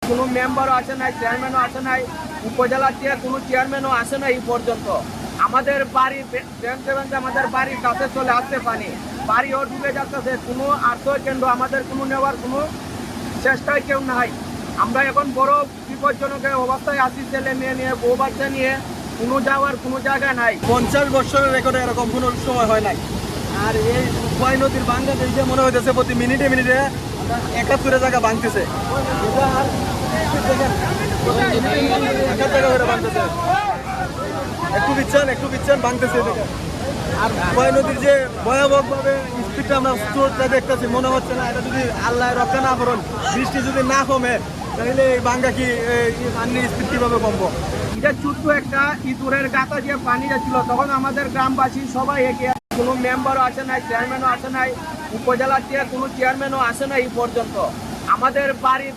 কোনো মেম্বারও আসে নাই, চেয়ারম্যানও আসে নাই, উপজেলার থেকে কোনো চেয়ারম্যানও আসে নাই এই পর্যন্ত। আমাদের বাড়ি আমাদের বাড়ির কাছে চলে আসছে পানি, বাড়িও ডুবে যাচ্ছে। কোনো আশ্রয় কেন্দ্র আমাদের কোনো নেওয়ার কোনো চেষ্টায় কেউ নাই। আমরা এখন বড় বিপজ্জনক অবস্থায় আছি, ছেলে মেয়ে নিয়ে, বউ বাচ্চা নিয়ে, কোনো যাওয়ার কোনো জায়গা নাই। 50 বছরের রেকর্ডে এরকম কোনো সময় হয় নাই। আর এই খোয়াই নদীর ভাঙ্গা দেখে মনে হইতেছে প্রতি মিনিটে মিনিটে 71 জায়গা ভাঙতেছে। একটু বিচ্ছেন ভাঙতেছে এদিকে। আর খোয়াই নদীর যে ভয়াবহভাবে স্পিডটা আমরা স্রোতটা দেখতেছি, মনে হচ্ছে না এটা যদি আল্লাহ রক্ষা না করুন, বৃষ্টি যদি না কমে, তাহলে এই ভাঙ্গা কি পানির স্পিড কিভাবে কমবো? এটা ছোট্ট একটা ইঁদুরের গাতা যে পানি যাচ্ছিল, তখন আমাদের গ্রামবাসী সবাই এগিয়ে, কোনো মেম্বারও আসে নাই, চেয়ারম্যানও আসে নাই, উপজেলার থেকে কোনো চেয়ারম্যানও আসে নাই এই পর্যন্ত। আমাদের বাড়ি